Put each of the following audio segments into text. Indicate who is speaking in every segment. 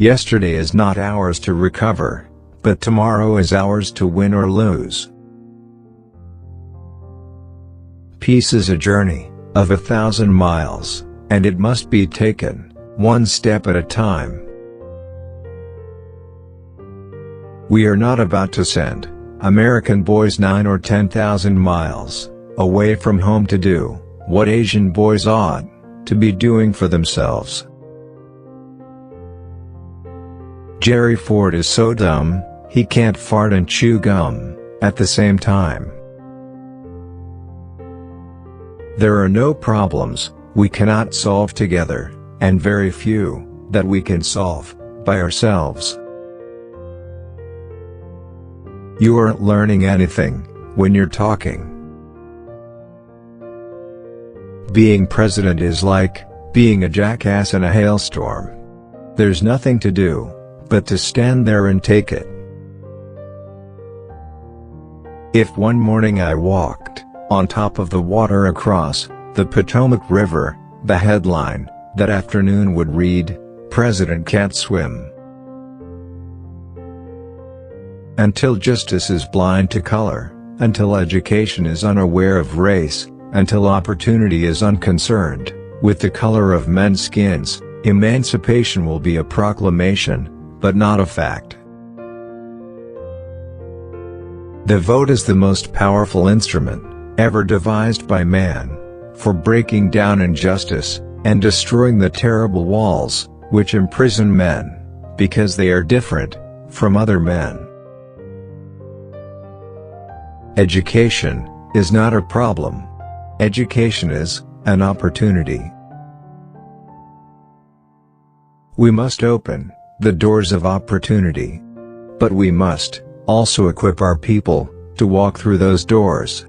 Speaker 1: Yesterday is not ours to recover, but tomorrow is ours to win or lose. Peace is a journey of 1,000 miles, and it must be taken one step at a time. We are not about to send American boys 9 or 10,000 miles away from home to do what Asian boys ought to be doing for themselves. Jerry Ford is so dumb, he can't fart and chew gum at the same time. There are no problems we cannot solve together, and very few that we can solve by ourselves. You aren't learning anything when you're talking. Being president is like being a jackass in a hailstorm. There's nothing to do but to stand there and take it. If one morning I walked on top of the water across the Potomac River, the headline that afternoon would read, "President Can't Swim." Until justice is blind to color, until education is unaware of race, until opportunity is unconcerned with the color of men's skins, emancipation will be a proclamation, but not a fact. The vote is the most powerful instrument ever devised by man for breaking down injustice and destroying the terrible walls which imprison men because they are different from other men. Education is not a problem. Education is an opportunity. We must open the doors of opportunity. But we must also equip our people to walk through those doors.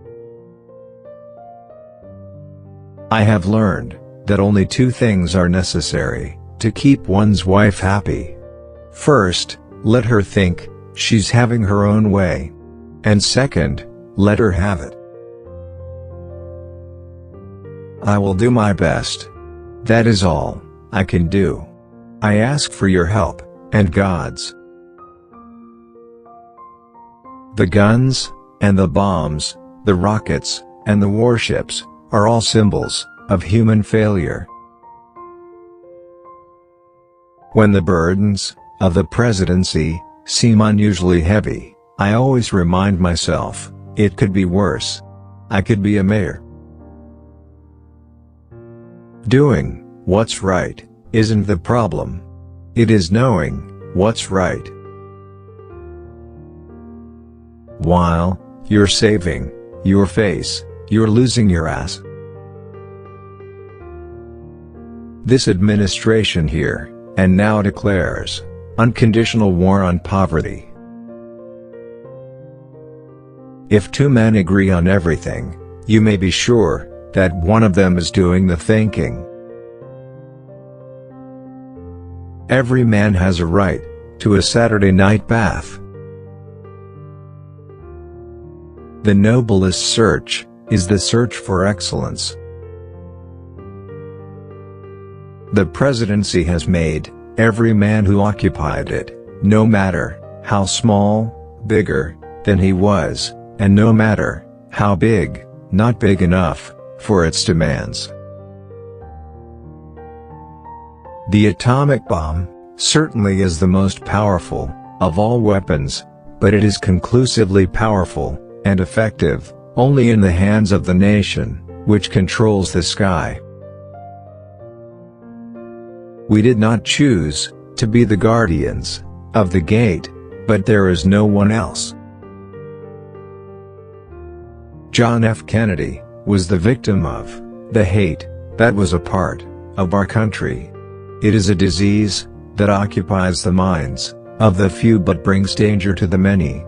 Speaker 1: I have learned that only two things are necessary to keep one's wife happy. First, let her think she's having her own way. And second, let her have it. I will do my best. That is all I can do. I ask for your help, and God's. The guns, and the bombs, the rockets, and the warships, are all symbols of human failure. When the burdens of the presidency seem unusually heavy, I always remind myself, it could be worse. I could be a mayor. Doing what's right isn't the problem. It is knowing what's right. While you're saving your face, you're losing your ass. This administration here and now declares unconditional war on poverty. If two men agree on everything, you may be sure that one of them is doing the thinking. Every man has a right to a Saturday night bath. The noblest search is the search for excellence. The presidency has made every man who occupied it, no matter how small, bigger than he was, and no matter how big, not big enough for its demands. The atomic bomb certainly is the most powerful of all weapons, but it is conclusively powerful and effective only in the hands of the nation which controls the sky. We did not choose to be the guardians of the gate, but there is no one else. John F. Kennedy was the victim of the hate that was a part of our country. It is a disease that occupies the minds of the few but brings danger to the many.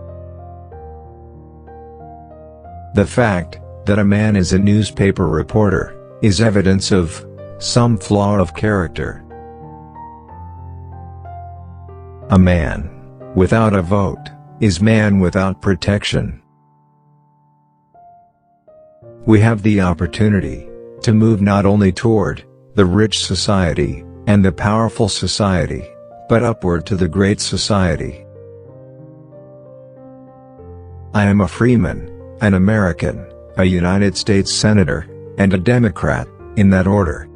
Speaker 1: The fact that a man is a newspaper reporter is evidence of some flaw of character. A man without a vote is man without protection. We have the opportunity to move not only toward the rich society and the powerful society, but upward to the great society. I am a freeman, an American, a United States Senator, and a Democrat, in that order.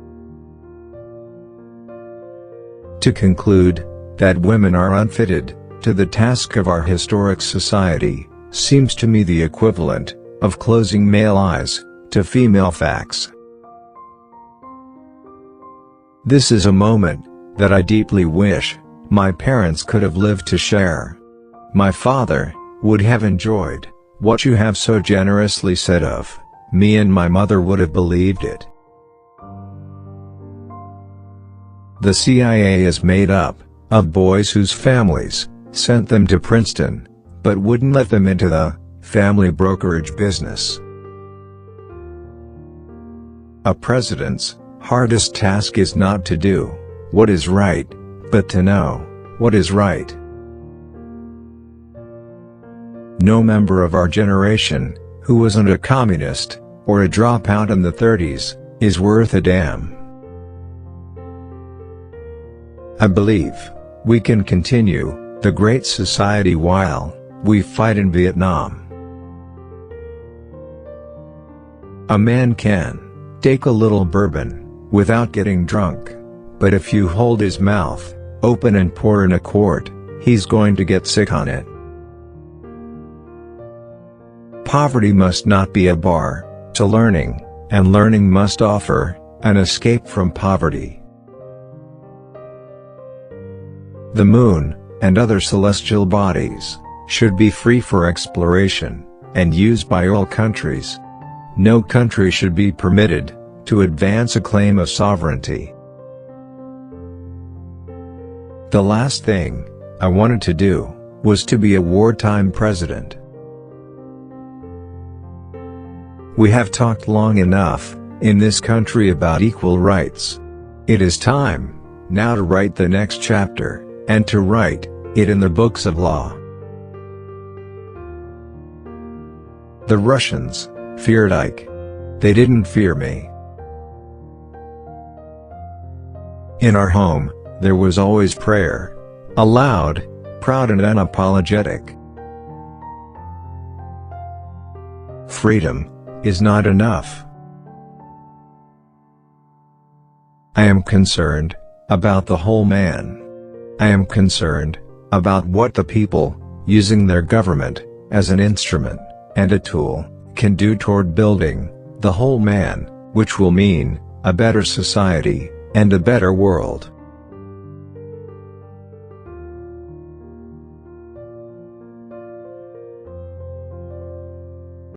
Speaker 1: To conclude, that women are unfitted to the task of our historic society, seems to me the equivalent of closing male eyes to female facts. This is a moment that I deeply wish my parents could have lived to share. My father would have enjoyed what you have so generously said of me, and my mother would have believed it. The CIA is made up of boys whose families sent them to Princeton, but wouldn't let them into the family brokerage business. A president's hardest task is not to do what is right, but to know what is right. No member of our generation who wasn't a communist or a dropout in the 30s is worth a damn. I believe we can continue the great society while we fight in Vietnam. A man can take a little bourbon without getting drunk, but if you hold his mouth open and pour in a quart, he's going to get sick on it. Poverty must not be a bar to learning, and learning must offer an escape from poverty. The moon and other celestial bodies should be free for exploration and used by all countries. No country should be permitted to advance a claim of sovereignty. The last thing I wanted to do was to be a wartime president. We have talked long enough in this country about equal rights. It is time now to write the next chapter, and to write it in the books of law. The Russians feared Ike. They didn't fear me. In our home, there was always prayer, aloud, proud and unapologetic. Freedom is not enough. I am concerned about the whole man. I am concerned about what the people, using their government as an instrument and a tool, can do toward building the whole man, which will mean a better society and a better world.